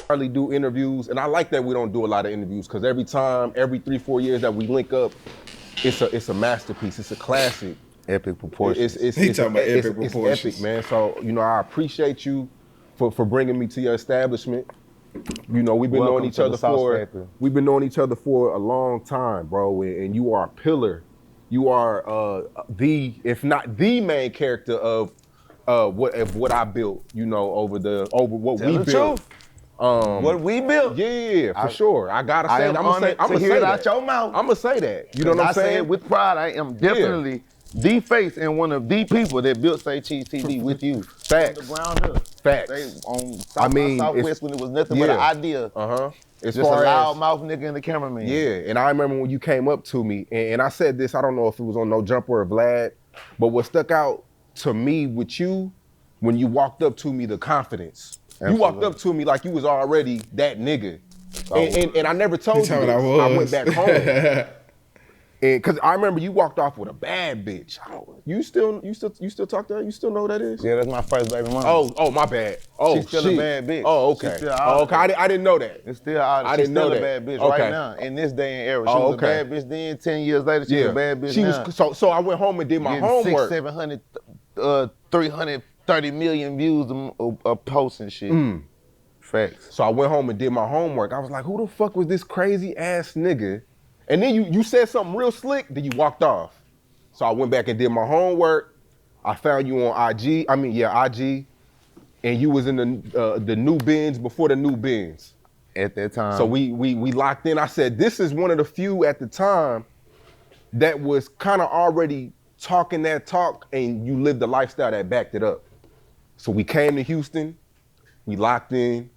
hardly do interviews, and I like that we don't do a lot of interviews because every 3-4 years that we link up, it's a masterpiece. It's a classic. Epic proportions. He talking about epic proportions. It's epic, man. So I appreciate you for bringing me to your establishment. We've been knowing each other for a long time, bro. And you are a pillar. You are if not the main character of what I built. Over what we built. What we built? Yeah, for sure. I gotta say it. I'm gonna say it that out your mouth. I'm gonna say that. You know what I'm saying? I say it with pride. I am definitely the face and one of the people that built Say Cheese TV with you. Facts. From the ground up. Facts. Southwest when it was nothing but an idea. It's just a loudmouth nigga and the cameraman. Yeah, and I remember when you came up to me, and I said this, I don't know if it was on No Jumper or Vlad, but what stuck out to me with you, when you walked up to me, the confidence. Absolutely. You walked up to me like you was already that nigga. And I never told you this. I went back home. And cause I remember you walked off with a bad bitch. You still talk to her? You still know who that is? Yeah, that's my first baby mama. Oh, my bad. Oh, she's still a bad bitch. Oh, okay. Okay, I didn't know that. It's still out. She's still a bad bitch right now in this day and era. She was a bad bitch then. 10 years later, she's a bad bitch now. So I went home and did my homework. 600, 700, 330 million views of posts and shit. Facts. So I went home and did my homework. I was like, who the fuck was this crazy ass nigga? And then you said something real slick, then you walked off. So I went back and did my homework. I found you on IG, and you was in the new bins before the new bins. At that time. So we locked in. I said, this is one of the few at the time that was kind of already talking that talk, and you lived the lifestyle that backed it up. So we came to Houston, we locked in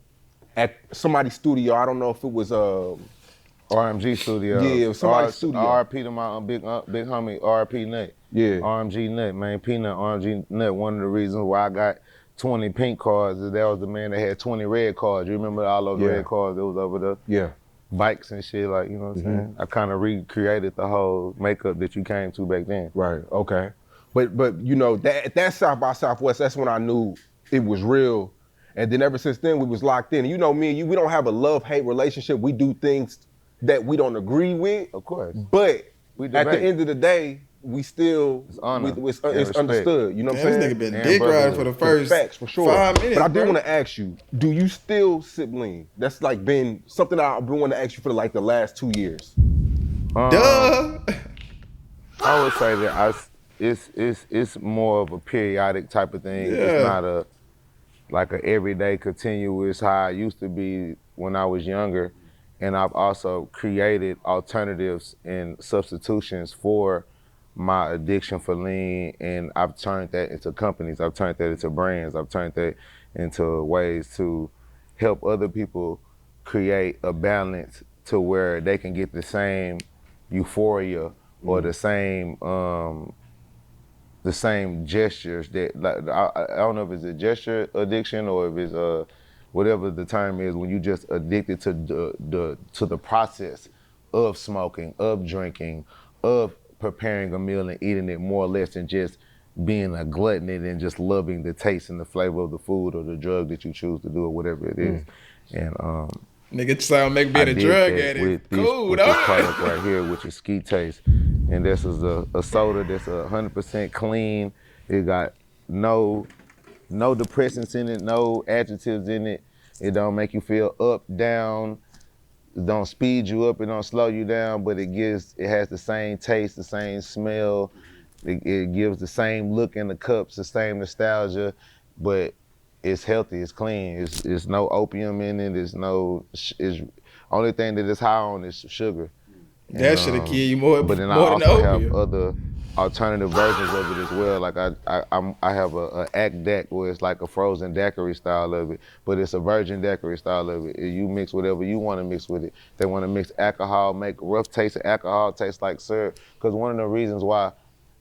at somebody's studio. I don't know if it was RMG studio. Yeah, it was somebody's studio. RP to my big homie, RP Nut. Yeah. RMG Nut, man. Peanut, RMG Nut. One of the reasons why I got 20 pink cards is that was the man that had 20 red cards. You remember all those red cards that was over the bikes and shit, like, you know what I'm saying? I kind of recreated the whole makeup that you came to back then. Right, okay. But that South by Southwest, that's when I knew it was real. And then ever since then, we was locked in. You know me and you, we don't have a love-hate relationship. We do things that we don't agree with. Of course. But at the end of the day, we still, it's understood. You know what I'm saying? This nigga been dick riding for the first facts, for sure. 5 minutes. But I do want to ask you, do you still sip lean? That's like been something I've been wanting to ask you for like the last 2 years. Duh. I would say that it's more of a periodic type of thing. Yeah. It's not like an everyday continuous how I used to be when I was younger. And I've also created alternatives and substitutions for my addiction for lean, and I've turned that into companies, I've turned that into brands, I've turned that into ways to help other people create a balance to where they can get the same euphoria or the same gestures that, like, I don't know if it's a gesture addiction or if it's whatever the term is, when you just addicted to the process of smoking, of drinking, of preparing a meal and eating it more or less than just being a glutton and just loving the taste and the flavor of the food or the drug that you choose to do or whatever it is. And nigga sound make being a drug addict. Cool, with this product right here, which is Ski Taste. And this is a soda that's 100% clean. It got no depressants in it, no adjectives in it. It don't make you feel up, down. It don't speed you up, it don't slow you down, but it has the same taste, the same smell. It gives the same look in the cups, the same nostalgia, but it's healthy, it's clean. It's no opium in it. It's only thing that it's high on is sugar. That should have killed you more. But then more I also have other alternative versions of it as well. Like I have a ACDAC where it's like a frozen daiquiri style of it, but it's a virgin daiquiri style of it. You mix whatever you want to mix with it. They want to mix alcohol, make rough taste of alcohol taste like syrup. Because one of the reasons why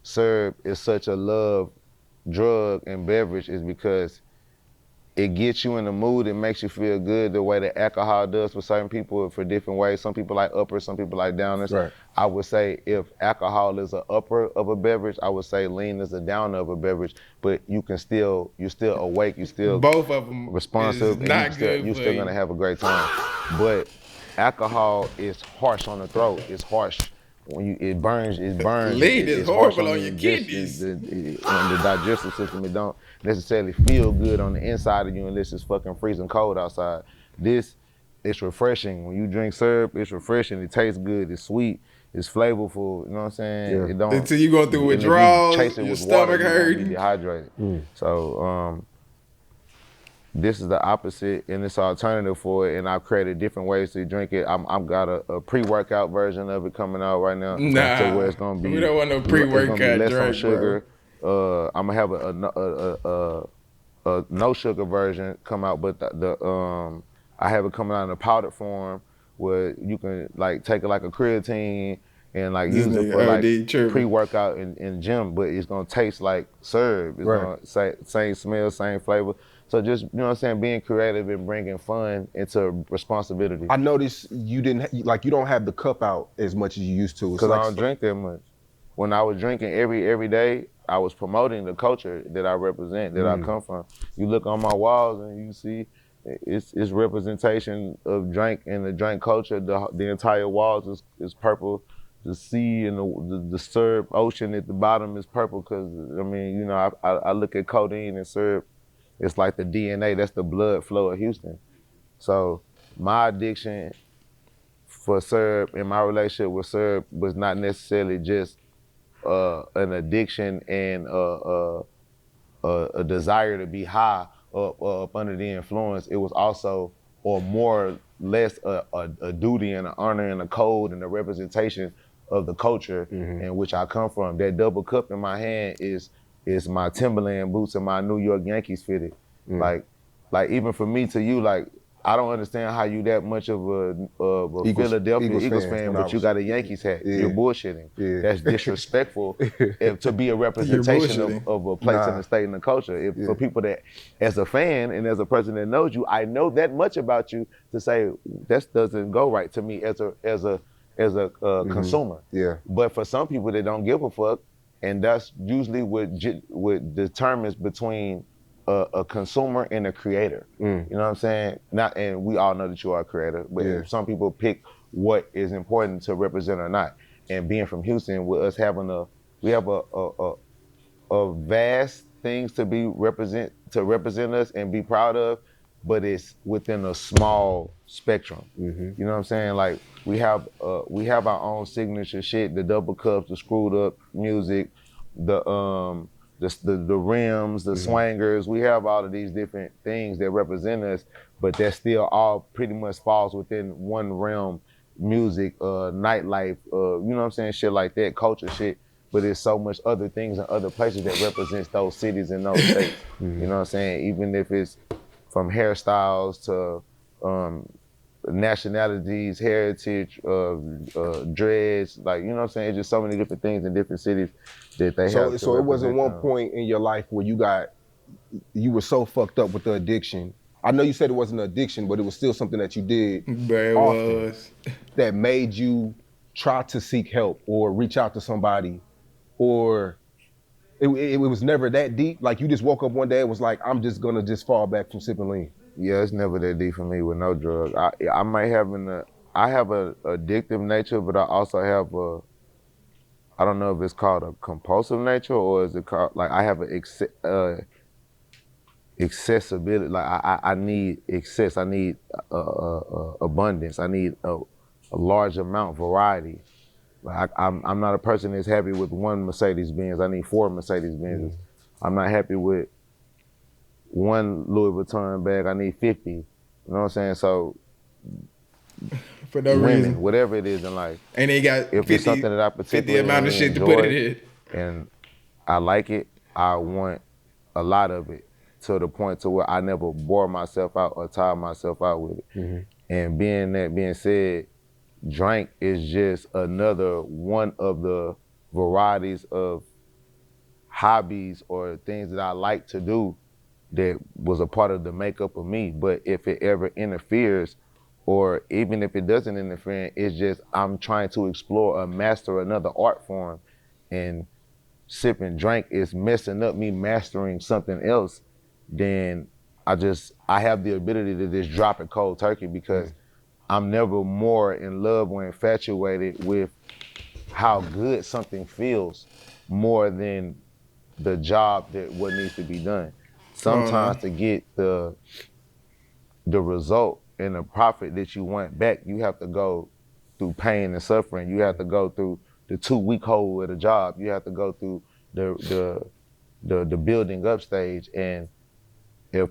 syrup is such a love drug and beverage is because it gets you in the mood. It makes you feel good the way that alcohol does for certain people for different ways. Some people like uppers, some people like downers. Right. I would say if alcohol is an upper of a beverage, I would say lean is a downer of a beverage. But you're still awake, you still both of them responsive, is not good. You're still gonna have a great time. But alcohol is harsh on the throat. It's harsh. When it burns. Lean is horrible on your kidneys. On the digestive system, it don't necessarily feel good on the inside of you unless it's fucking freezing cold outside. It's refreshing. When you drink syrup, it's refreshing. It tastes good. It's sweet. It's flavorful. You know what I'm saying? Yeah. It don't. Until you go through withdrawals, your stomach hurting. You're dehydrated. So this is the opposite, and it's an alternative for it. And I've created different ways to drink it. I've got a pre-workout version of it coming out right now. Nah, to where it's gonna be. We don't want no pre-workout less drink, on sugar. I'm gonna have a no sugar version come out, but I have it coming out in a powdered form where you can like take it like a creatine and like use it for like pre-workout in gym, but it's gonna taste like syrup. It's gonna say same smell, same flavor. So just, you know what I'm saying, being creative and bringing fun into responsibility. I noticed you don't have the cup out as much as you used to. Because I don't drink that much. When I was drinking every day, I was promoting the culture that I represent, that I come from. You look on my walls and you see it's representation of drink and the drink culture. The entire walls is purple. The sea and the syrup ocean at the bottom is purple because, I mean, you know, I look at codeine and syrup. It's like the DNA, that's the blood flow of Houston. So my addiction for syrup and my relationship with syrup was not necessarily just an addiction and a desire to be high up under the influence. It was also, or more or less, a duty and an honor and a code and a representation of the culture in which I come from. That double cup in my hand is my Timberland boots and my New York Yankees fitted. Like even for me to you, like, I don't understand how you that much of a Philadelphia Eagles fan, but you got a Yankees hat. Yeah. You're bullshitting. Yeah. That's disrespectful to be a representation of a place in the state and the culture. For people that, as a fan and as a person that knows you, I know that much about you to say that doesn't go right to me as a consumer. Yeah. But for some people that don't give a fuck, and that's usually what determines between a consumer and a creator. You know what I'm saying? And we all know that you are a creator, but some people pick what is important to represent or not. And being from Houston, with us having we have a vast things to represent us and be proud of, but it's within a small spectrum. You know what I'm saying? Like we have our own signature shit, the double cups, the screwed up music, the rims, the swangers. We have all of these different things that represent us, but that still all pretty much falls within one realm: music, nightlife, you know what I'm saying, shit like that, culture shit. But there's so much other things and other places that represents those cities and those states. You know what I'm saying? Even if it's from hairstyles to nationalities, heritage, dreads, like, you know what I'm saying? It's just so many different things in different cities that they have. So it wasn't one point in your life where you were so fucked up with the addiction. I know you said it wasn't an addiction, but it was still something that you did often that made you try to seek help or reach out to somebody, or it was never that deep? Like you just woke up one day and was like, I'm just gonna fall back from sipping lean. Yeah, it's never that deep for me with no drug. I might have I have a addictive nature, but I also have I don't know if it's called a compulsive nature or is it called, like, I have a accessibility. Like I need excess. I need abundance. I need a large amount, variety. Like I'm not a person that's happy with one Mercedes Benz. I need 4 Mercedes Benzes. I'm not happy with one Louis Vuitton bag. I need 50. You know what I'm saying? So for no reason, whatever it is in life, and they got if 50, it's something that I particularly 50 amount of shit to put it in, and I like it, I want a lot of it, to the point to where I never bore myself out or tire myself out with it. And being said, drink is just another one of the varieties of hobbies or things that I like to do that was a part of the makeup of me. But if it ever interferes, or even if it doesn't interfere, it's just I'm trying to explore or master another art form, and sip and drink is messing up me mastering something else, then I have the ability to just drop it cold turkey, because I'm never more in love or infatuated with how good something feels more than the job that what needs to be done. Sometimes to get the result and the profit that you want back, you have to go through pain and suffering. You have to go through the 2-week hole at a job. You have to go through the building up stage. And if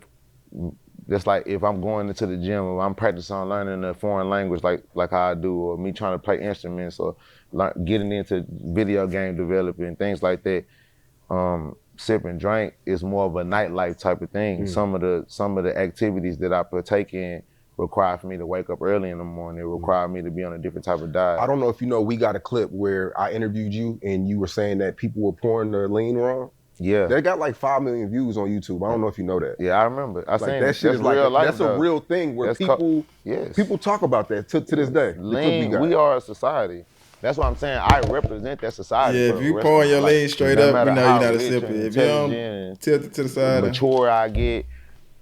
just like if I'm going into the gym or I'm practicing on learning a foreign language like how I do, or me trying to play instruments, or getting into video game developing, things like that, sip and drink is more of a nightlife type of thing. Some of the activities that I partake in require for me to wake up early in the morning. It require me to be on a different type of diet. I don't know if you know, we got a clip where I interviewed you and you were saying that people were pouring their lean wrong. Yeah. They got like 5 million views on YouTube. I don't know if you know that. Yeah, I remember. I seen that shit is like that's a real thing where yes. people talk about that to this day. Lean, we are a society. That's what I'm saying. I represent that society. Yeah, if you pouring your lean straight up, we know you're not a sipper. If you don't tilt it to the side, mature I get.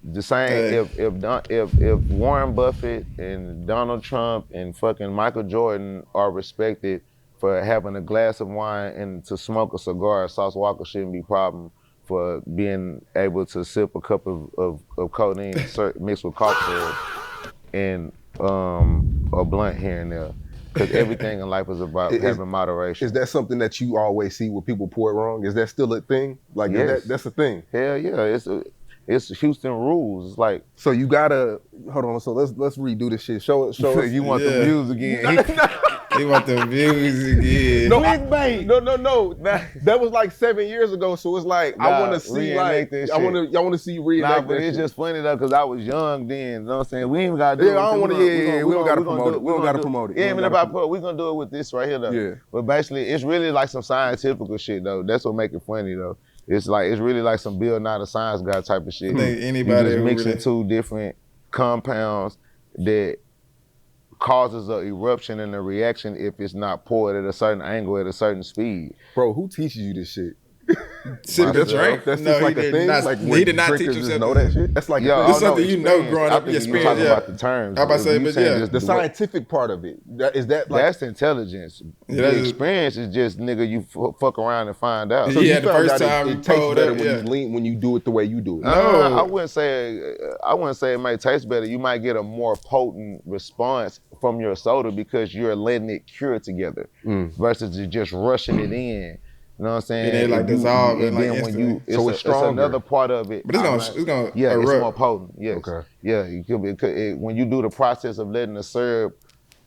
The same. If Warren Buffett and Donald Trump and fucking Michael Jordan are respected for having a glass of wine and to smoke a cigar, Sauce Walka shouldn't be a problem for being able to sip a cup of codeine mixed with cough syrup and a blunt here and there. Because everything in life is about having moderation. Is that something that you always see where people pour it wrong? Is that still a thing? Like, yes. That's a thing? Hell yeah, it's Houston rules. It's like, so you gotta hold on. So let's redo this shit. Show us. You want the views again? He want the views again. No, no. That was like 7 years ago. So it's like I want to see y'all want to see you reenact that. But it's just funny though, because I was young then. You know what I'm saying? We ain't gotta do it. I don't want to. We don't gotta promote it. We don't gotta promote it. Yeah, even if I put, we gonna do it with this right here though. Yeah. But basically, it's really like some scientific shit though. That's what make it funny though. It's really like some Bill Nye the Science Guy type of shit. I think anybody you just mixing two different compounds that causes an eruption and a reaction if it's not poured at a certain angle at a certain speed. Bro, who teaches you this shit? That's right. That's just like a thing. Like he did not teach you know that shit. That's like this is something you know growing up. Your experience. Talking about the terms. I about to say, but yeah, the scientific part of it. Is that like that's intelligence? The experience is just nigga. You fuck around and find out. So yeah, the first time it tastes better when you do it the way you do it. No, I wouldn't say it might taste better. You might get a more potent response from your soda because you're letting it cure together versus just rushing it in. You know what I'm saying? It ain't like dissolve and then when you, it's stronger. It's another part of it. But it's gonna yeah, erupt. it's more potent. Yes. Okay. Yeah, when you do the process of letting the syrup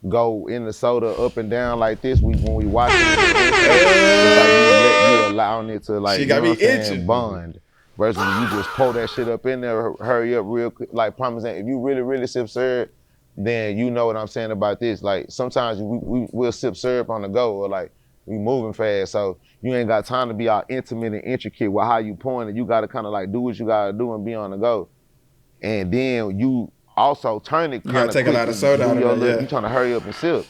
go in the soda up and down like this, when we watch it, it's like you allowing it to like, she got me itching. Bond. Versus when you just pour that shit up in there, hurry up real quick. Like promise, if you really sip syrup, then you know what I'm saying about this. Like sometimes we'll sip syrup on the go, or like we moving fast, so you ain't got time to be all intimate and intricate with how you pouring it. You gotta kind of like do what you gotta do and be on the go. And then you also turn it. You gotta take a lot of soda out of it. You trying to hurry up and sip,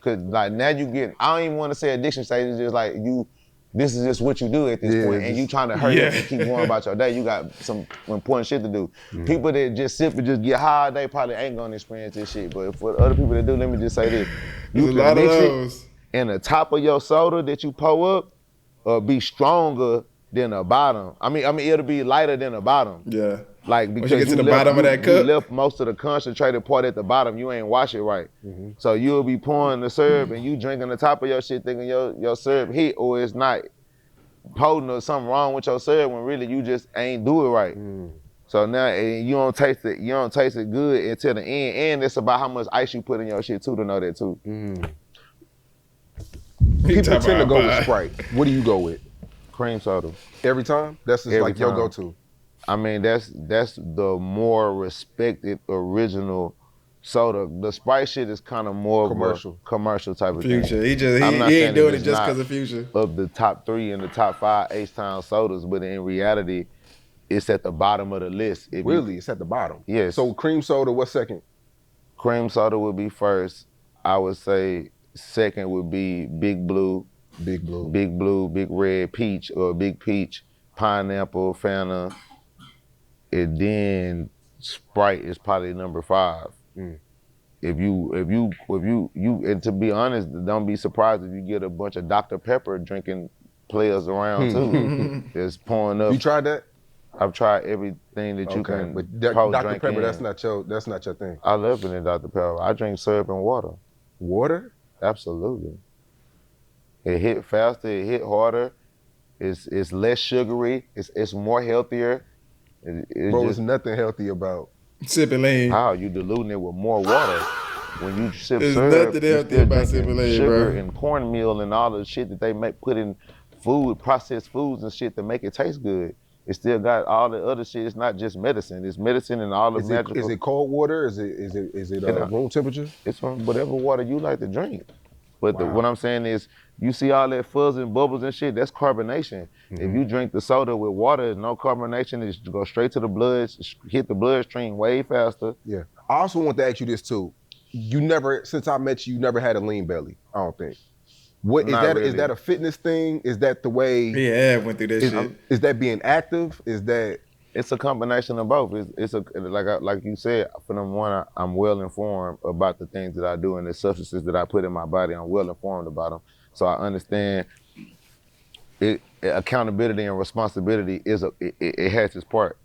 cause like now you get. I don't even want to say addiction stage. It's just like you. This is just what you do at this point, and you trying to hurry up and keep going about your day. You got some important shit to do. People that just sip and just get high, they probably ain't gonna experience this shit. But for other people that do, let me just say this: you can mix it, and the top of your soda that you pour up be stronger than the bottom. I mean, it'll be lighter than the bottom. Yeah. Like because you get to the bottom of that cup, you left most of the concentrated part at the bottom. You ain't wash it right, so you'll be pouring the syrup and you drinking the top of your shit, thinking your syrup hit or it's not potent or something wrong with your syrup when really you just ain't do it right. So now you don't taste it. You don't taste it good until the end, and it's about how much ice you put in your shit too to know that too. People tend to go with Sprite. What do you go with? Cream soda. Every time? That's just like your go-to. I mean, that's the more respected original soda. The Sprite shit is kind of more commercial type of Future. thing. He ain't doing it just because of Future. Of the top 3 and the top 5 H-Town sodas, but in reality, it's at the bottom of the list. Really? It's at the bottom? Yes. So cream soda, what's second? Cream soda would be first. I would say second would be Big Blue. Big Blue. Big Blue, Big Red, Peach, or Big Peach, Pineapple, Fanta. And then Sprite is probably number 5. If you, and to be honest, don't be surprised if you get a bunch of Dr. Pepper drinking players around too. Just pouring up. You tried that? I've tried everything that you can. But Dr. Pepper, in. that's not your thing. I love it in Dr. Pepper. I drink syrup and water. Water? Absolutely. It hit faster. It hit harder. It's less sugary. It's more healthier. There's nothing healthy about sipping lean. How you diluting it with more water? When you sip There's syrup, nothing healthy about sipping lean, sugar bro. and cornmeal and all the shit that they put in food, processed foods and shit to make it taste good. It still got all the other shit. It's not just medicine. It's medicine and all the magical. Is it cold water? Is it room temperature? It's from whatever water you like to drink. But what I'm saying is, you see all that fuzz and bubbles and shit, that's carbonation. If you drink the soda with water, no carbonation, it go straight to the blood, hit the bloodstream way faster. Yeah. I also want to ask you this too. You never, since I met you, you never had a lean belly, I don't think. What is that? Really. Is that a fitness thing? Is that the way? Yeah, I went through that shit. Is that being active? Is that? It's a combination of both. It's like you said. For number one, I'm well informed about the things that I do and the substances that I put in my body. I'm well informed about them, so I understand. Accountability and responsibility it has its part,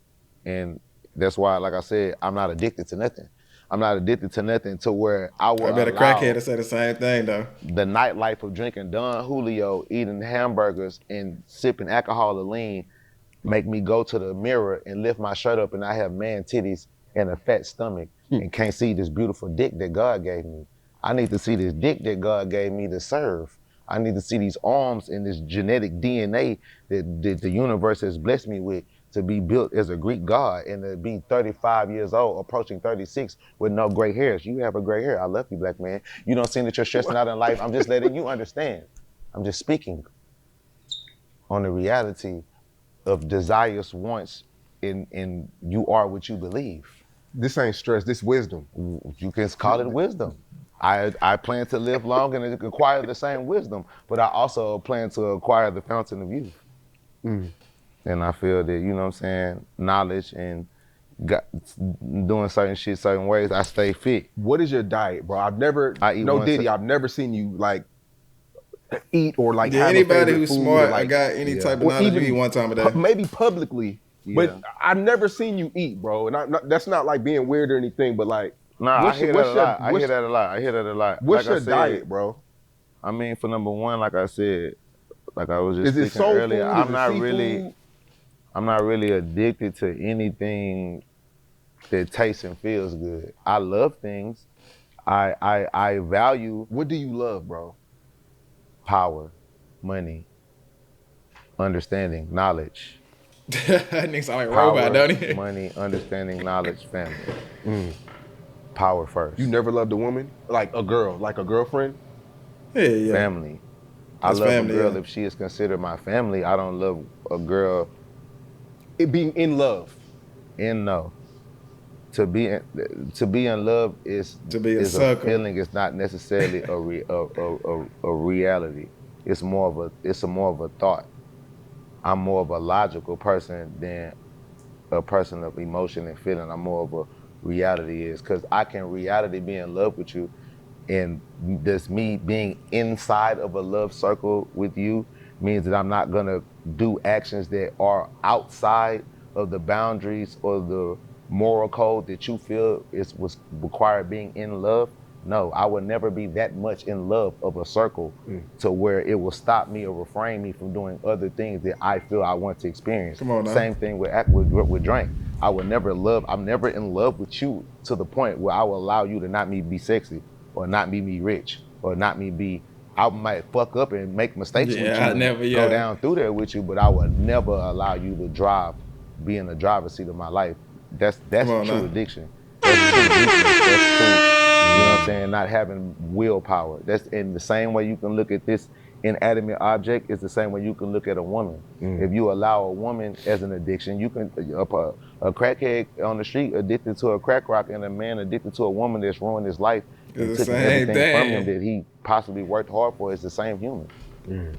and that's why, like I said, I'm not addicted to nothing. I'm not addicted to nothing to where I will. I bet a crackhead to say the same thing though. The nightlife of drinking Don Julio, eating hamburgers, and sipping alcohol or lean make me go to the mirror and lift my shirt up and I have man titties and a fat stomach and can't see this beautiful dick that God gave me. I need to see this dick that God gave me to serve. I need to see these arms and this genetic DNA that the universe has blessed me with to be built as a Greek god and to be 35 years old, approaching 36 with no gray hairs. You have a gray hair. I love you, black man. You don't seem that you're stressing out in life. I'm just letting you understand. I'm just speaking on the reality of desires, wants, and you are what you believe. This ain't stress, this wisdom. You can call it wisdom. I plan to live long and acquire the same wisdom, but I also plan to acquire the fountain of youth. And I feel that, you know what I'm saying, knowledge and doing certain shit certain ways, I stay fit. What is your diet, bro? I've never seen you like eat or like have anybody who's food smart, like, I got any type of knowledge to eat one time a day. Maybe publicly, but I've never seen you eat, bro. And that's not like being weird or anything, but like, I hear that a lot. What's your diet, bro? I mean, for number one, like I said, like I was just speaking earlier, I'm not really addicted to anything that tastes and feels good. I love things. I value. What do you love, bro? Power, money, understanding, knowledge. Nigga sound like a robot, don't he? Money, understanding, knowledge, family. Power first. You never loved a woman? Like a girl, like a girlfriend? Yeah. Family. I love a girl if she is considered my family. I don't love a girl. It being in love. No. To be in love is a feeling. It's not necessarily a reality. It's more of a thought. I'm more of a logical person than a person of emotion and feeling. I'm more of a reality because I can reality be in love with you, and this me being inside of a love circle with you means that I'm not gonna do actions that are outside of the boundaries or the moral code that you feel was required being in love. No, I would never be that much in love of a circle to where it will stop me or refrain me from doing other things that I feel I want to experience. Come on now. Same thing with drink. I'm never in love with you to the point where I will allow you to not me be sexy or not me rich or not me be, I might fuck up and make mistakes with you, go down through there with you, but I would never allow you to be in the driver's seat of my life. That's true addiction. That's true weakness. That's true, you know what I'm saying, not having willpower. That's in the same way you can look at this inanimate object is the same way you can look at a woman. If you allow a woman as an addiction, you can, a crackhead on the street addicted to a crack rock and a man addicted to a woman that's ruined his life and took everything from him that he possibly worked hard for is the same human. You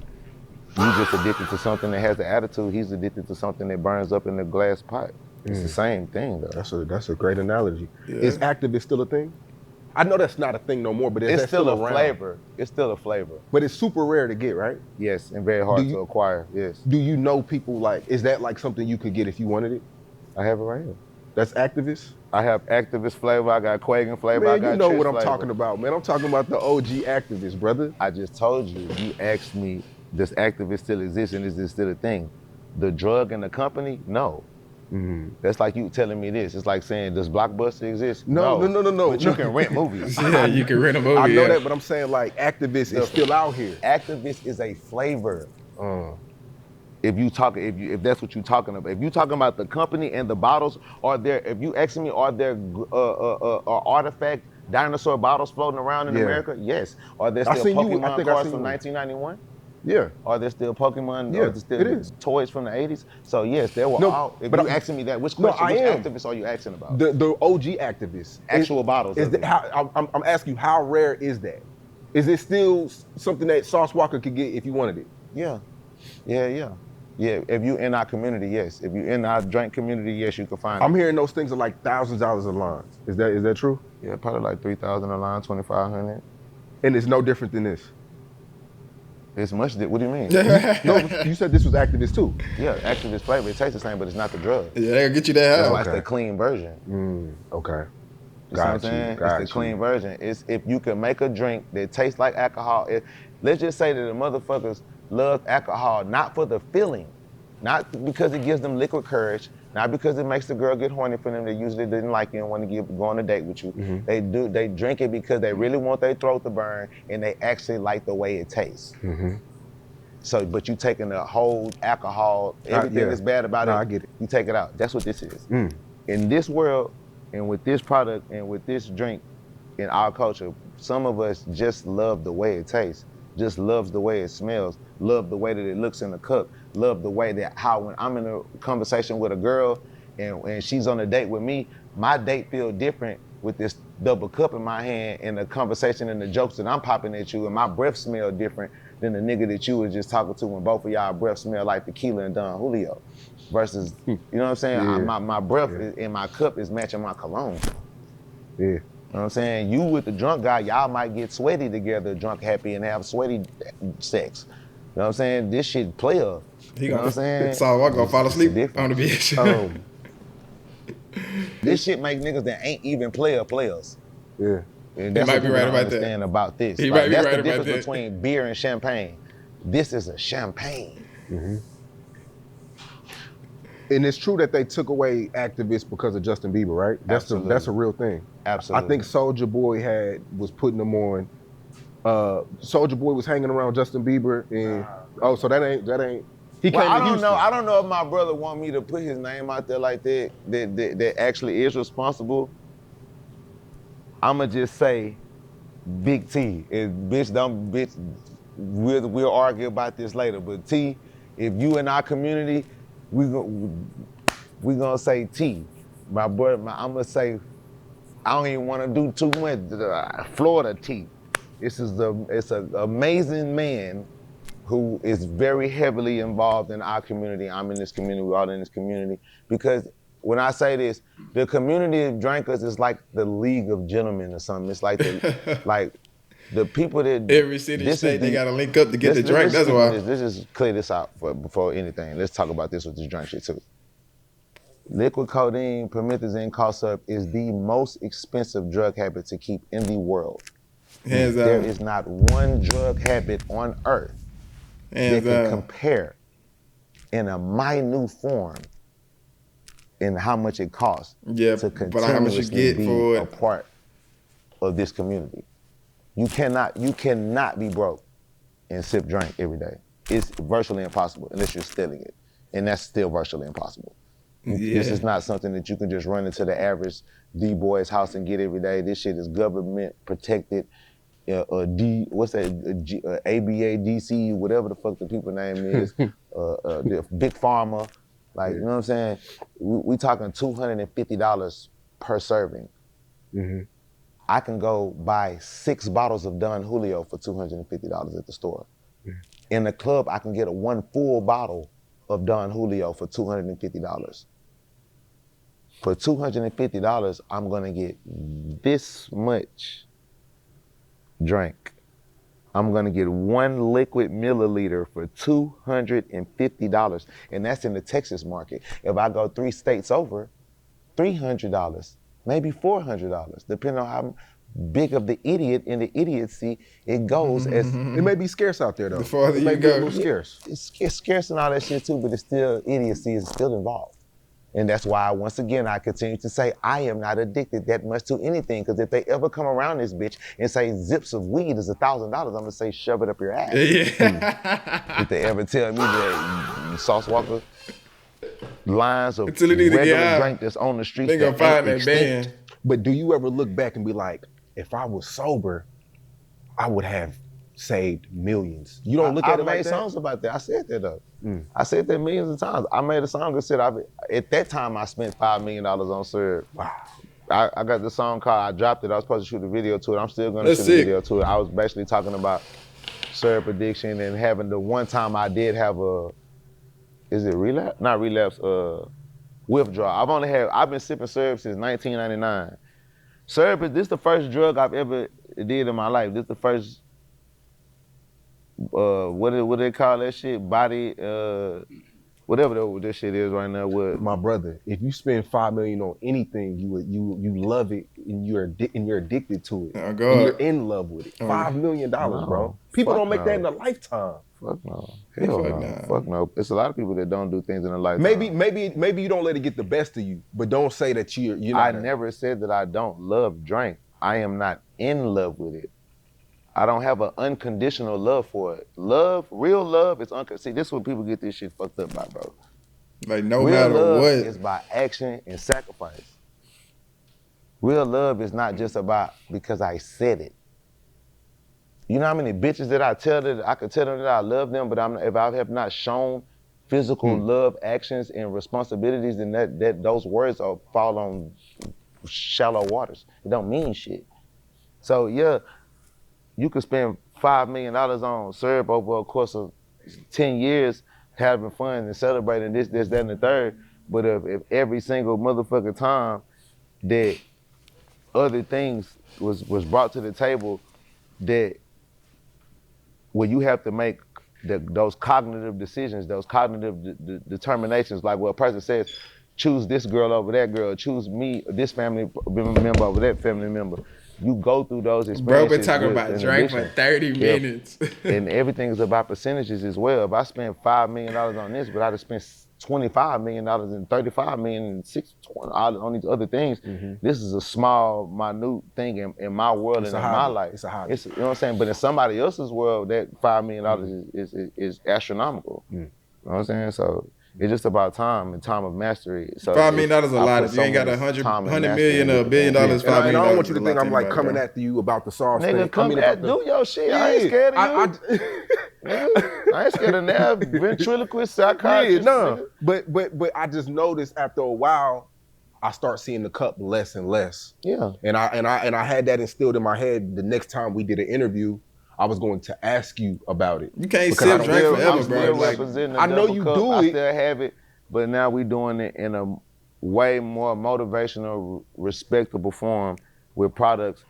just addicted to something that has the attitude, he's addicted to something that burns up in the glass pot. It's the same thing though. That's a great analogy. Is activist still a thing? I know that's not a thing no more, but it's still a around? flavor. It's still a flavor. But it's super rare to get, right? Yes, and very hard to acquire, yes. Do you know people is that like something you could get if you wanted it? I have it right here. That's activist? I have activist flavor, I got Quagan flavor, man, I got you know what I'm flavor. talking about, man. I'm talking about the OG activist, brother. I just told you, you asked me, does activist still exist and is this still a thing? The drug and the company, no. That's like you telling me this. It's like saying, does Blockbuster exist? No. But you can rent movies. Yeah, you can rent a movie. I know that, but I'm saying like activist is still out here. Activist is a flavor. If that's what you're talking about. If you're talking about the company and the bottles, if you asking me, are there artifact dinosaur bottles floating around in America? Yes. Are there still Pokemon cards from 1991? Yeah. Are there still Pokemon? Yeah, are there still toys from the 80s? So yes, there were all. If you're asking me that, which question, which activists are you asking about? The OG activists. Actual bottles. I'm asking you, how rare is that? Is it still something that Sauce Walka could get if you wanted it? Yeah. If you in our community, yes. If you in our drink community, yes, you can find it. I'm hearing those things are like $thousands of dollars a line. Is that true? Yeah, probably like 3,000 a line, 2,500. And it's no different than this. It's much. What do you mean? No, you said this was activist too. Yeah, activist flavor. It tastes the same, but it's not the drug. Yeah, they'll get you that That's high. why it's the clean version. Okay. You see what I'm saying? It's the clean version. It's if you can make a drink that tastes like alcohol. Let's just say that the motherfuckers love alcohol not for the feeling, not because it gives them liquid courage, not because it makes the girl get horny for them. They usually didn't like you and want to go on a date with you. They drink it because they really want their throat to burn and they actually like the way it tastes. So, but you taking the whole alcohol, everything that's bad about it, I get it. You take it out. That's what this is. In this world, and with this product, and with this drink, in our culture, some of us just love the way it tastes, just loves the way it smells, love the way that it looks in the cup, love the way that when I'm in a conversation with a girl and she's on a date with me, my date feel different with this double cup in my hand and the conversation and the jokes that I'm popping at you, and my breath smell different than the nigga that you was just talking to when both of y'all breath smell like tequila and Don Julio. Versus, you know what I'm saying? My breath in my cup is matching my cologne. You know what I'm saying? You with the drunk guy, y'all might get sweaty together, drunk happy, and have sweaty sex. You know what I'm saying? This shit player. You know what I'm saying? So I'm gonna fall asleep on the beach. This shit make niggas that ain't even players. Yeah. And that's might be right about understand that. About this. He might be that's right the about difference that. between beer and champagne. This is a champagne. And it's true that they took away activists because of Justin Bieber, right? That's a real thing. Absolutely. I think Soulja Boy was putting them on. Soulja Boy was hanging around Justin Bieber, and so that ain't. He came to Houston. I don't know if my brother want me to put his name out there like that. That actually is responsible. I'ma just say, Big T. We'll argue about this later. But T, if you in our community, we gonna say T. My brother, I'ma say, I don't even want to do too much. Florida T. It's an amazing man who is very heavily involved in our community. I'm in this community, we're all in this community. Because when I say this, the community of drinkers is like the League of Gentlemen or something. It's like the people that Every city state they gotta link up to get the drink. That's why. Let's just clear this out before anything. Let's talk about this with this drink shit too. Liquid codeine, promethazine, cough syrup is the most expensive drug habit to keep in the world. Hands down. There is not one drug habit on earth that can compare in a minute form in how much it costs to continuously be a part of this community. You cannot be broke and sip drink every day. It's virtually impossible unless you're stealing it. And that's still virtually impossible. This is not something that you can just run into the average D-boy's house and get every day. This shit is government protected. what's that? ABA, DC, whatever the fuck the people name is. The Big Pharma, like you know what I'm saying. We talking $250 per serving. Mm-hmm. I can go buy 6 bottles of Don Julio for $250 at the store. Mm-hmm. In the club, I can get one full bottle of Don Julio for $250. For $250, I'm gonna get this much drink. I'm gonna get 1 liquid milliliter for $250, and that's in the Texas market. If I go 3 states over, $300, maybe $400, depending on how big of the idiot in the idiocy it goes. As it may be scarce out there though. The farther it may you be go, a little scarce. It's scarce and all that shit too, but it's still idiocy is still involved. And that's why, once again, I continue to say I am not addicted that much to anything. Because if they ever come around this bitch and say zips of weed is $1,000, I'm gonna say shove it up your ass. Yeah. If they ever tell me that Sauce Walka lines of Until it need to regular get drink that's on the streets, they gonna find that extinct. band. But do you ever look back and be like, if I was sober, I would have saved millions? You don't look at it like that? I made songs about that. I said that though. I said that millions of times. I made a song that said, at that time I spent $5 million on Serb. Wow. I got the song called, I dropped it. I was supposed to shoot a video to it. I'm still gonna shoot a video to it. I was basically talking about Serb addiction and having the one time I did have is it relapse? Not relapse, withdrawal. I've been sipping Serb since 1999. Serb, this is the first drug I've ever did in my life. This is the first, what do they call that shit? Body, whatever this shit is right now. My brother, if you spend $5 million on anything, you love it and you're addicted to it. Oh, God. And you're in love with it. $5 million, bro. People don't make that in a lifetime. Fuck no. Hell no. Fuck no. It's a lot of people that don't do things in a lifetime. Maybe you don't let it get the best of you, but don't say that you're not. I never said that I don't love drink. I am not in love with it. I don't have an unconditional love for it. Real love is unconditional. See, this is what people get this shit fucked up by, bro. Like no real matter love what. is by action and sacrifice. Real love is not just about because I said it. You know how many bitches that I could tell them that I love them, but if I have not shown physical love, actions, and responsibilities, then that those words fall on shallow waters. It don't mean shit. So yeah, you could spend $5 million on Serb over a course of 10 years having fun and celebrating this, that, and the third. But if every single motherfucking time that other things was brought to the table, that where you have to make those cognitive decisions, those cognitive determinations, like what a person says, choose this girl over that girl, choose me, this family member over that family member. You go through those experiences. Bro, been talking about drink for 30 minutes. And everything is about percentages as well. If I spend $5 million on this, but I'd have spent $25 million and $35 million and $620 on these other things, this is a small, minute thing in my world and in my life. It's a hobby. You know what I'm saying? But in somebody else's world, that $5 million is astronomical. You know what I'm saying? So it's just about time and time of mastery. So $5 million is a lot. If you ain't got $100 million or $1 billion, $5 million. And I don't want you to think I'm like coming at you about the sauce thing. Nigga, come do your shit. I ain't scared of you. I ain't scared of that ventriloquist psychiatrist. No. But I just noticed after a while, I start seeing the cup less and less. Yeah. And I had that instilled in my head. The next time we did an interview, I was going to ask you about it. You can't sip drink forever, bro. Like, I know you do I it. still have it, but now we doing it in a way more motivational, respectable form with products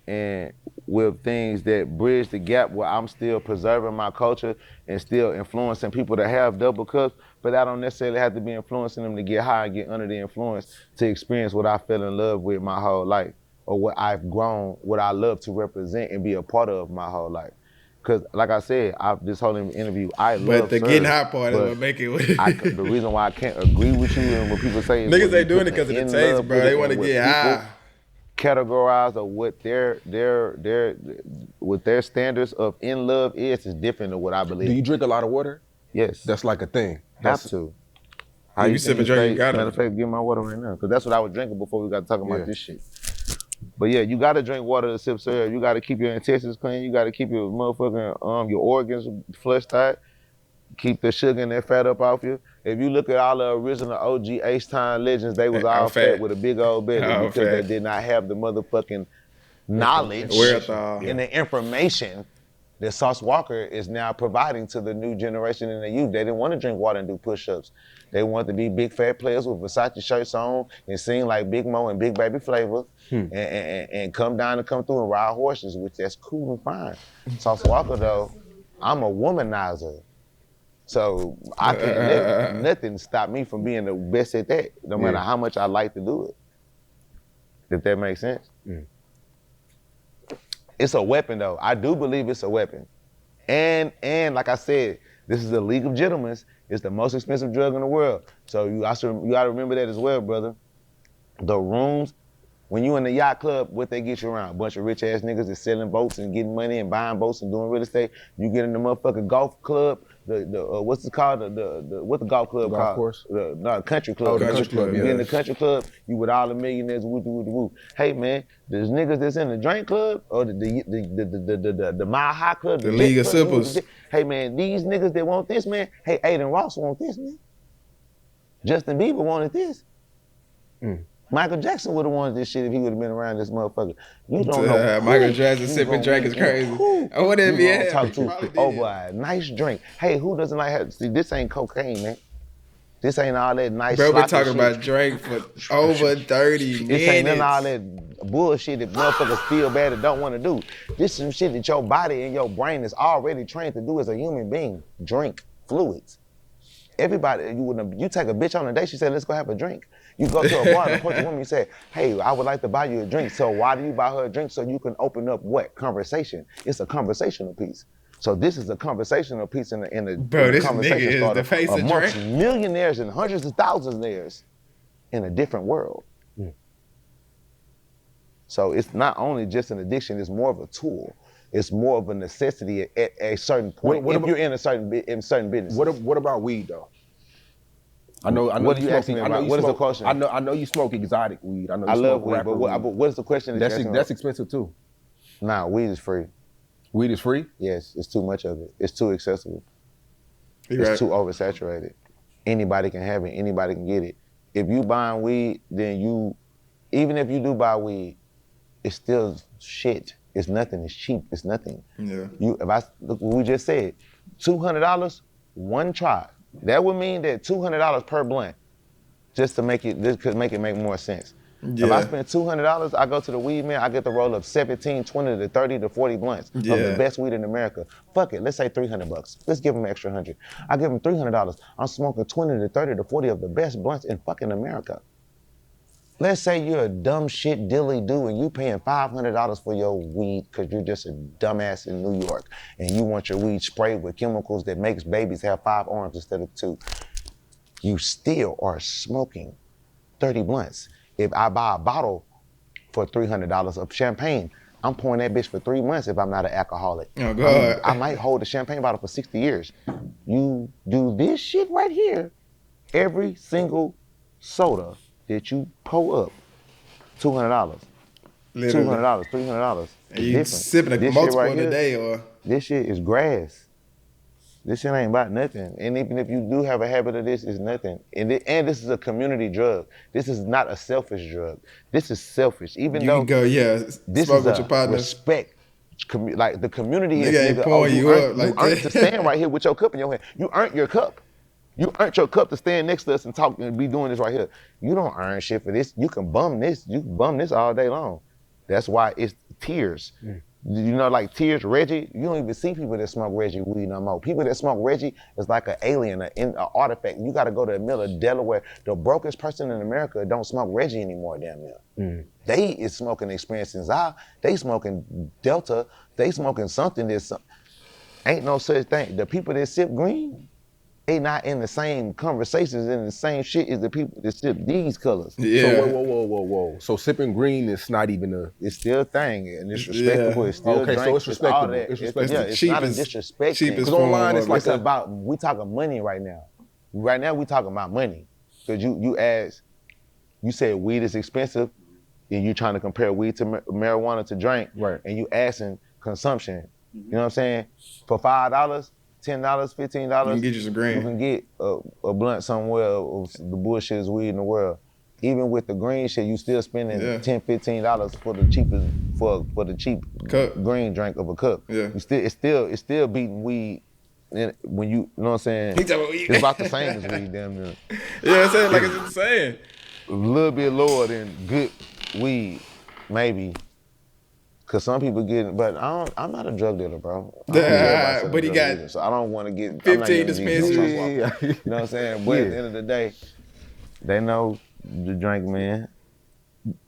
and with things that bridge the gap where I'm still preserving my culture and still influencing people that have double cups, but I don't necessarily have to be influencing them to get high and get under the influence to experience what I fell in love with my whole life, or what I've grown, what I love to represent and be a part of my whole life. Because like I said, this whole interview, I love But the Serb, getting high part is what make it with it. The reason why I can't agree with you and when people say niggas ain't doing it because of the taste, bro. They want to get high. Categorize of what their standards of in love is different than what I believe. Do you drink a lot of water? Yes. That's like a thing. Have to. How you sipping drink? You got it. Matter of fact, give my water right now, because that's what I was drinking before we got talking about this shit. But yeah, you gotta drink water to sip syrup. You gotta keep your intestines clean. You gotta keep your motherfucking your organs flushed out. Keep the sugar and that fat up off you. If you look at all the original OG H-Time legends, they was all fat with a big old belly because they did not have the motherfucking knowledge and the information that Sauce Walka is now providing to the new generation and the youth. They didn't want to drink water and do push-ups. They wanted to be big fat players with Versace shirts on and sing like Big Mo and Big Baby Flavor and come down and come through and ride horses, which that's cool and fine. Sauce Walka though, I'm a womanizer. So I can't let nothing stop me from being the best at that, no matter how much I like to do it. If that makes sense. It's a weapon though. I do believe it's a weapon. And like I said, this is a league of gentlemen. It's the most expensive drug in the world. So you gotta remember that as well, brother. The rooms, when you in the yacht club, what they get you around? A bunch of rich ass niggas that's selling boats and getting money and buying boats and doing real estate. You get in the motherfucking golf club, what's it called? What's the golf club called? Course? Country club. Country club, You get in the country club, you with all the millionaires, woo. Hey man, there's niggas that's in the drink club or the Mile High club, the League of Sippers. Hey man, these niggas that want this, man. Hey, Aiden Ross want this, man. Justin Bieber wanted this. Michael Jackson would have wanted this shit if he would have been around this motherfucker. You don't know. Michael Jackson sipping drink is crazy. I wouldn't be talk to over a nice drink. Hey, who doesn't like? See, this ain't cocaine, man. This ain't all that nice. Bro, we're talking about drink for over 30 minutes. This ain't none of all that bullshit that motherfuckers feel bad and don't want to do. This is some shit that your body and your brain is already trained to do as a human being. Drink fluids. Everybody, you take a bitch on a date, she said, let's go have a drink. You go to a bar and approach a woman, you say, hey, I would like to buy you a drink. So why do you buy her a drink? So you can open up what? Conversation. It's a conversational piece. So this is a conversational piece in the Bro, this conversation nigga is the face of amongst drink. millionaires and hundreds of thousands in a different world. So it's not only just an addiction, it's more of a tool. It's more of a necessity at a certain point if you're in certain business. What about weed though? I know. What are you asking me about? What is the question? I know you smoke exotic weed. I love weed, but what is the question? That's expensive too. Nah, weed is free. Weed is free? Yes, it's too much of it. It's too accessible. It's too oversaturated. Anybody can have it. Anybody can get it. If you buying weed, then even if you do buy weed, it's still shit. It's nothing. It's cheap. It's nothing. Yeah. Look what we just said, $200, one try. That would mean that $200 per blunt, just to make it make more sense. Yeah. If I spend $200, I go to the weed man, I get the roll of 17, 20 to 30 to 40 blunts of the best weed in America. Fuck it, let's say $300. Let's give them an extra 100. I give them $300. I'm smoking 20 to 30 to 40 of the best blunts in fucking America. Let's say you're a dumb shit dilly-do and you paying $500 for your weed because you're just a dumbass in New York and you want your weed sprayed with chemicals that makes babies have 5 arms instead of 2. You still are smoking 30 blunts. If I buy a bottle for $300 of champagne, I'm pouring that bitch for 3 months if I'm not an alcoholic. Oh, God. I might hold a champagne bottle for 60 years. You do this shit right here, every single soda that you pour up, $200, $200, $300. And you sipping a multiple in a day, or this shit is grass. This shit ain't about nothing. And even if you do have a habit of this, it's nothing. And this is a community drug. This is not a selfish drug. This is selfish. Even though this is a respect. Like the community is you earned to stand right here with your cup in your hand. You earned your cup. You earned your cup to stand next to us and talk and be doing this right here. You don't earn shit for this. You can bum this. You can bum this all day long. That's why it's tears. You know, like Tears Reggie, you don't even see people that smoke Reggie weed no more. People that smoke Reggie is like an alien, an artifact. You got to go to the middle of Delaware. The brokest person in America don't smoke Reggie anymore, damn near. They is smoking Experiencing Zah. They smoking Delta. They smoking something that's, ain't no such thing. The people that sip green, they not in the same conversations and the same shit as the people that sip these colors. Yeah. So whoa. So sipping green is not even a... It's still a thing, and it's respectable. It's still okay, so it's respectable. It's respectable. It's not a disrespect thing. Because online it's like about, we talking money right now. Right now we talking about money. Because you said weed is expensive. and you trying to compare weed to marijuana to drink, right? And you asking consumption, you know what I'm saying? For $5, $10, $15, you can get you some green. You can get a blunt somewhere of the bullshitest weed in the world. Even with the green shit, you still spending $10, $15 for the cheapest for the cheap cup. Green drink of a cup. Yeah. It's still beating weed. When you know what I'm saying, it's about the same as weed, damn near. Yeah, I'm saying like it's insane. A little bit lower than good weed, maybe. Cause some people get, but I'm not a drug dealer, bro. But he got either, so I don't want to get 15 dispensaries. You know what I'm saying? But at the end of the day, they know the drink, man.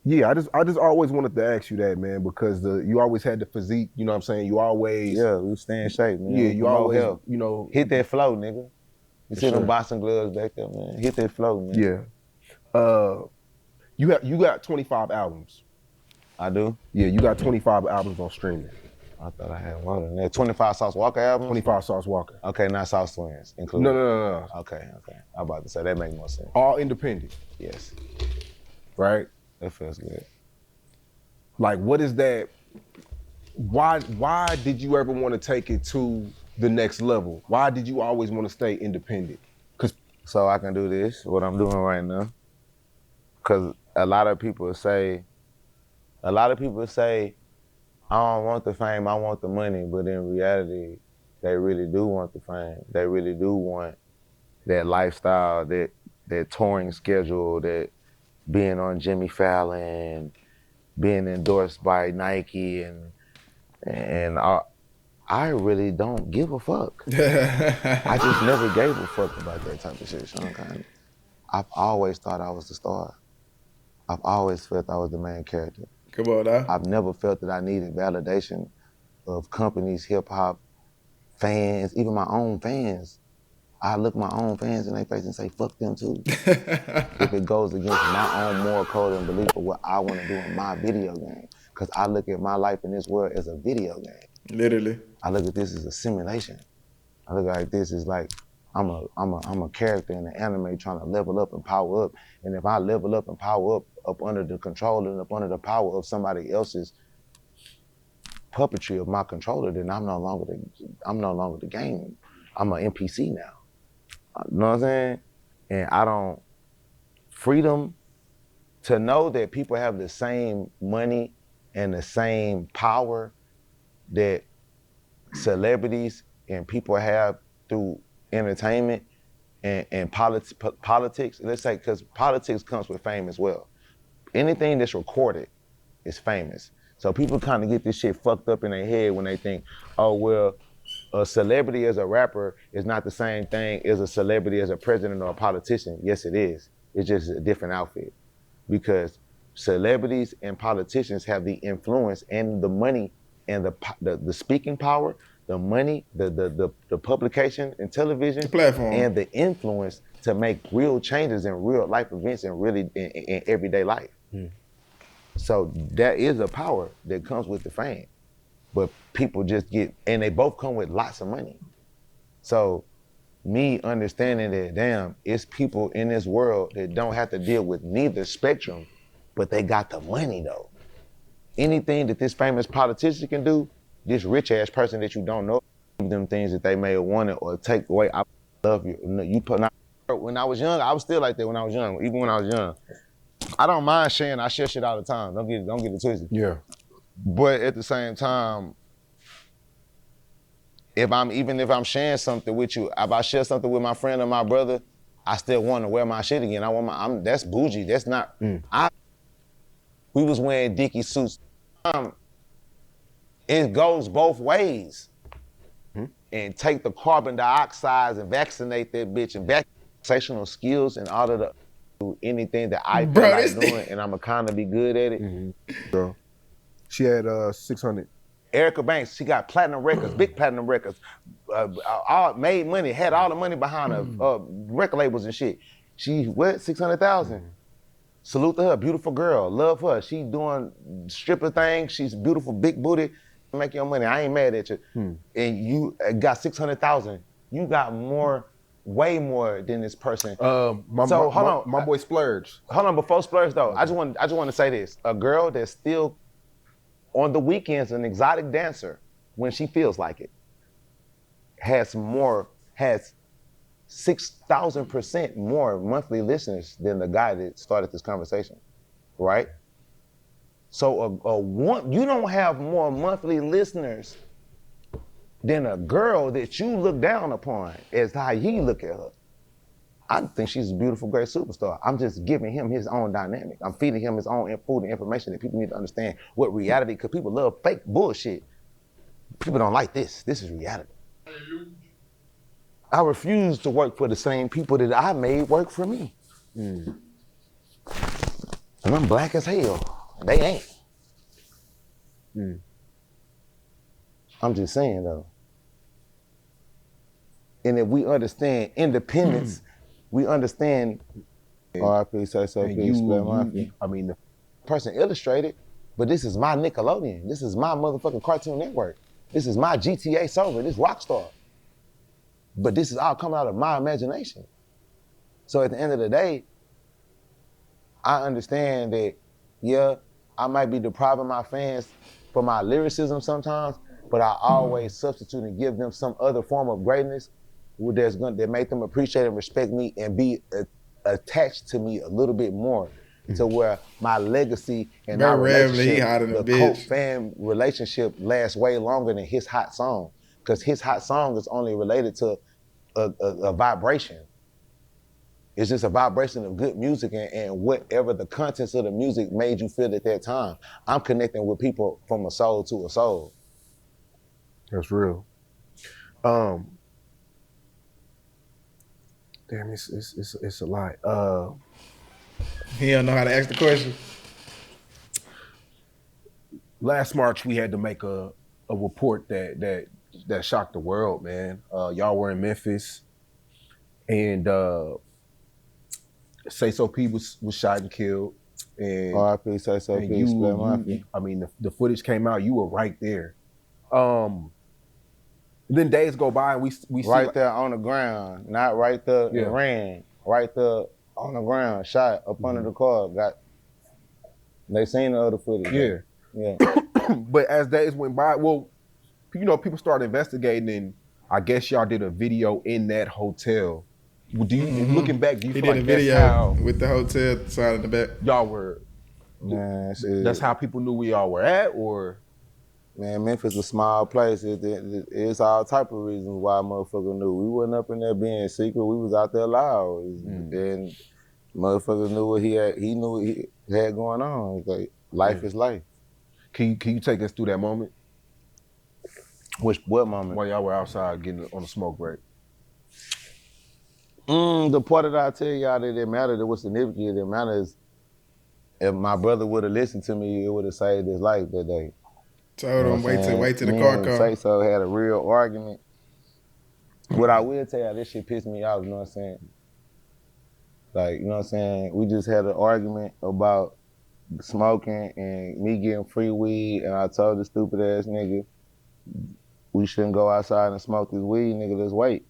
Yeah, I just always wanted to ask you that, man, because you always had the physique, you know what I'm saying? You always we stay in shape, man. Yeah, you always help. You know, hit that flow, nigga. You see them boxing gloves back there, man. Hit that flow, man. Yeah. You got 25 albums. I do? Yeah, you got 25 albums on streaming. I thought I had more than that. 25 Sauce Walka albums? 25 Sauce Walka. Okay, not Sauce Twins included. No. Okay. I'm about to say that makes more sense. All independent. Yes. Right? That feels good. Like, what is that? Why did you ever want to take it to the next level? Why did you always want to stay independent? So I can do this, what I'm doing right now. Because a lot of people say, I don't want the fame, I want the money. But in reality, they really do want the fame. They really do want that lifestyle, that touring schedule, that being on Jimmy Fallon, being endorsed by Nike, and I really don't give a fuck. I just never gave a fuck about that type of shit, Sean Connery. I've always thought I was the star. I've always felt I was the main character. Come on now. I've never felt that I needed validation of companies, hip hop, fans, even my own fans. I look my own fans in their face and say, fuck them too. If it goes against my own moral code and belief of what I want to do in my video game. Because I look at my life in this world as a video game. Literally. I look at this as a simulation. I look at this as like, I'm a character in an anime trying to level up and power up. And if I level up and power up under the control and up under the power of somebody else's puppetry of my controller, then I'm no longer the game. I'm an NPC now. You know what I'm saying? And freedom to know that people have the same money and the same power that celebrities and people have through entertainment and politics. Let's say, because politics comes with fame as well. Anything that's recorded is famous. So people kind of get this shit fucked up in their head when they think, oh, well, a celebrity as a rapper is not the same thing as a celebrity as a president or a politician. Yes, it is. It's just a different outfit. Because celebrities and politicians have the influence and the money and the speaking power, the money, the publication and television, the platform, and the influence to make real changes in real life events and really in everyday life. So that is a power that comes with the fame. But people just and they both come with lots of money. So me understanding that, damn, it's people in this world that don't have to deal with neither spectrum, but they got the money though. Anything that this famous politician can do, this rich ass person that you don't know, them things that they may have wanted or take away, I love you. When I was young, I was still like that when I was young, even when I was young. I don't mind sharing, I share shit all the time, don't get it twisted. Yeah. But at the same time, if I'm sharing something with you, if I share something with my friend or my brother, I still want to wear my shit again. That's bougie. That's not. We was wearing Dickie suits. It goes both ways. And take the carbon dioxide and vaccinate that bitch and conversational skills and all of the do anything that I feel like doing, and I'ma kind of be good at it. Bro. She had 600. Erica Banks, she got platinum records, big platinum records, all made money, had all the money behind her, record labels and shit. She, 600,000. Salute to her, beautiful girl, love her. She doing stripper things, she's beautiful, big booty, make your money, I ain't mad at you. And you got 600,000. You got more way more than this person. My boy Splurge. Hold on, before Splurge though, I just want to say this. A girl that's still on the weekends an exotic dancer when she feels like it has 6,000% more monthly listeners than the guy that started this conversation, right? So you don't have more monthly listeners than a girl that you look down upon as how you look at her. I think she's a beautiful, great superstar. I'm just giving him his own dynamic. I'm feeding him his own food and information that people need to understand what reality, because people love fake bullshit. People don't like this. This is reality. I refuse to work for the same people that I made work for me. And I'm black as hell. They ain't. I'm just saying though. And if we understand independence, we understand R.I.P. Say So Peace, I mean, the person illustrated, but this is my Nickelodeon. This is my motherfucking Cartoon Network. This is my GTA server, this Rockstar. But this is all coming out of my imagination. So at the end of the day, I understand that, yeah, I might be depriving my fans for my lyricism sometimes, but I always substitute and give them some other form of greatness that make them appreciate and respect me and be attached to me a little bit more, to where my legacy and our relationship, the cult fan relationship, lasts way longer than his hot song. Because his hot song is only related to a vibration. It's just a vibration of good music and whatever the contents of the music made you feel at that time. I'm connecting with people from a soul to a soul. That's real. Damn, it's a lot. He don't know how to ask the question. Last March, we had to make a report that shocked the world, man. Y'all were in Memphis, and Say So P was shot and killed. And R.I.P. Say So P. I mean, the footage came out. You were right there. Then days go by, and we right see there on the ground, not right there and ran. Right there on the ground, shot up under the car. They seen the other footage. Yeah. But as days went by, well, you know, people started investigating, and I guess y'all did a video in that hotel. Do you, looking back, do you feel like a video with the hotel sign in the back? Y'all were, that's how people knew where y'all were at, or? Man, Memphis is a small place. It's all type of reasons why motherfucker knew. We wasn't up in there being secret. We was out there loud. And motherfuckers knew what he knew what he had going on. It's like, life is life. Can you take us through that moment? What moment? While y'all were outside getting on a smoke break. The part that I tell y'all that it mattered, that was significant, that matters, if my brother would have listened to me, it would have saved his life that day. Told him, wait till the car comes. Say So had a real argument. What I will tell you, this shit pissed me off, you know what I'm saying? Like, you know what I'm saying? We just had an argument about smoking and me getting free weed, and I told the stupid ass nigga, we shouldn't go outside and smoke this weed, nigga, let's wait.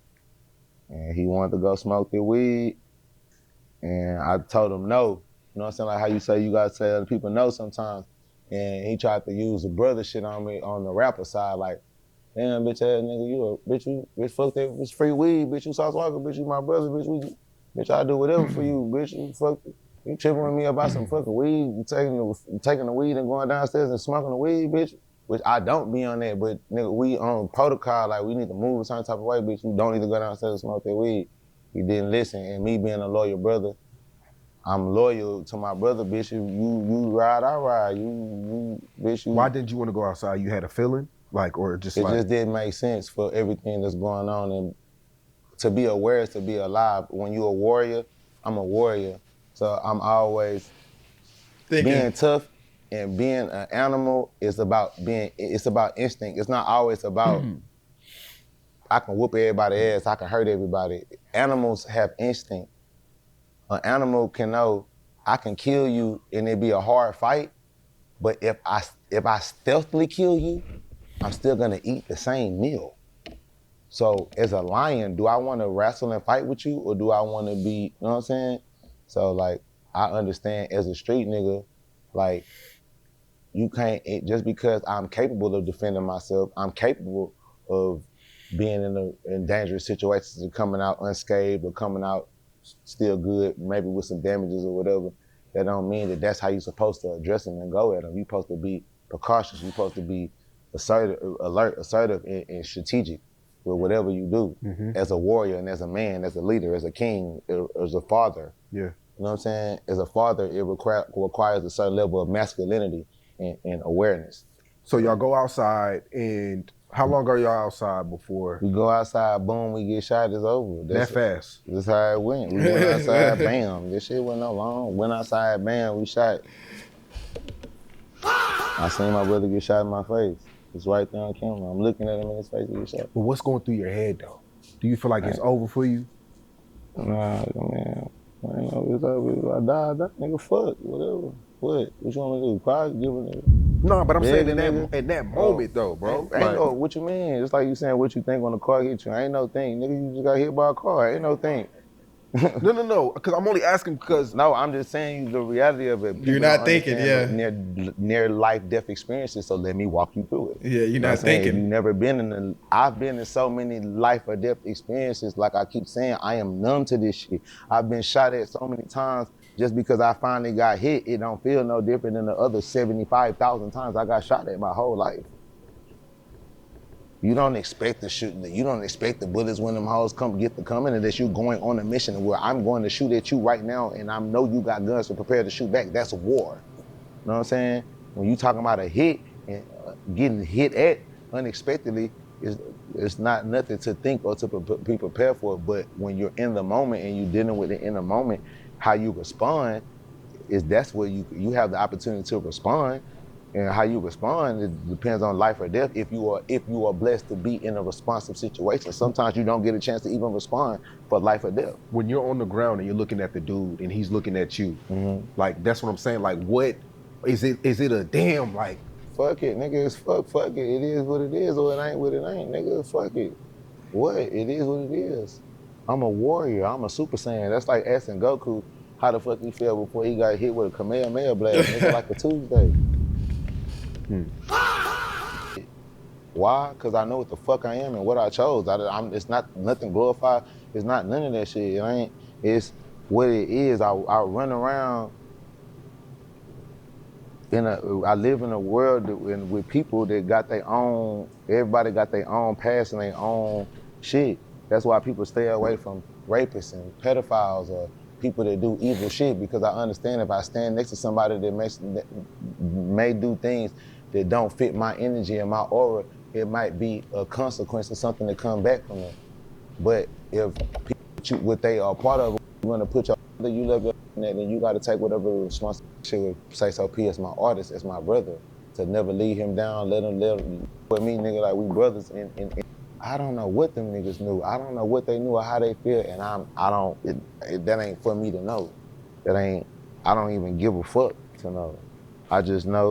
And he wanted to go smoke the weed, and I told him no. You know what I'm saying? Like how you say you gotta tell other people no sometimes. And he tried to use the brother shit on me on the rapper side, like, damn, bitch ass nigga, bitch, fuck that, it's free weed, bitch, you Sauce Walka, bitch, you my brother, bitch, I do whatever for you, bitch, you tripping with me about some fucking weed, you taking the weed and going downstairs and smoking the weed, bitch, which I don't be on that, but nigga, we on protocol, like we need to move a certain type of way, bitch, you don't need to go downstairs and smoke that weed. He didn't listen, and me being a loyal brother, I'm loyal to my brother, bitch. You ride, I ride. You bitch. Why didn't you want to go outside? You had a feeling, like, or just it just didn't make sense for everything that's going on, and to be aware is to be alive. When you're a warrior, I'm a warrior, so I'm always being tough, and being an animal is about it's about instinct. It's not always about I can whoop everybody's ass, I can hurt everybody. Animals have instinct. An animal can know I can kill you and it'd be a hard fight, but if I stealthily kill you, I'm still gonna eat the same meal. So as a lion, do I want to wrestle and fight with you, or do I want to be, you know what I'm saying? So like, I understand as a street nigga, like, you can't, just because I'm capable of defending myself, I'm capable of being in dangerous situations and coming out unscathed or coming out still good, maybe with some damages or whatever. That don't mean that that's how you're supposed to address them and go at them. You're supposed to be precautious. You're supposed to be assertive, alert, assertive, and strategic with whatever you do. As a warrior and as a man, as a leader, as a king, as a father. Yeah. You know what I'm saying? As a father, it requires a certain level of masculinity and awareness. So y'all go outside, and how long are y'all outside before? We go outside, boom, we get shot, it's over. That fast? That's how it went. We went outside, bam. This shit wasn't no long. Went outside, bam, we shot. I seen my brother get shot in my face. It's right there on camera. I'm looking at him in his face and get shot. But what's going through your head though? Do you feel like it's over for you? Nah, man. I know it's over. I died, nigga, fuck, whatever. What you want me to do? Cry? Give a nigga? No, but I'm saying in that moment though, bro. Ain't no, what you mean? It's like you saying what you think when the car hit you. Ain't no thing. Nigga, you just got hit by a car. Ain't no thing. No, because I'm only asking because... No, I'm just saying you the reality of it. You're not thinking, yeah. Near life, death experiences, so let me walk you through it. Yeah, you're not thinking. If you've never been I've been in so many life or death experiences, like I keep saying, I am numb to this shit. I've been shot at so many times. Just because I finally got hit, it don't feel no different than the other 75,000 times I got shot at my whole life. You don't expect you don't expect the bullets when them hoes get to coming, and that you going on a mission where I'm going to shoot at you right now, and I know you got guns to prepare to shoot back. That's a war. You know what I'm saying? When you talking about a hit and getting hit at unexpectedly, it's not nothing to think or to be prepared for. But when you're in the moment and you're dealing with it in the moment, how you respond that's where you have the opportunity to respond. And how you respond, it depends on life or death. If you are blessed to be in a responsive situation, sometimes you don't get a chance to even respond for life or death. When you're on the ground and you're looking at the dude and he's looking at you, like that's what I'm saying. Like, what is it? Is it a damn like? Fuck it, nigga. It's fuck it. It is what it is, or it ain't what it ain't, nigga. Fuck it. What? It is what it is. I'm a warrior. I'm a Super Saiyan. That's like asking Goku how the fuck he felt before he got hit with a Kamehameha blast. Nigga, like a Tuesday. Why? Because I know what the fuck I am and what I chose. It's not nothing glorified. It's not none of that shit. It ain't. It's what it is. I run around I live in a world with people that got their own. Everybody got their own past and their own shit. That's why people stay away from rapists and pedophiles or people that do evil shit, because I understand if I stand next to somebody that may do things that don't fit my energy and my aura, it might be a consequence of something that come back from them. But if people, what they are part of, you want to put you love your then you got to take whatever responsibility would say. So P as my artist, as my brother, to never leave him down, let him with me, nigga, like we brothers. And I don't know what them niggas knew. I don't know what they knew or how they feel, and that ain't for me to know. I don't even give a fuck to know. I just know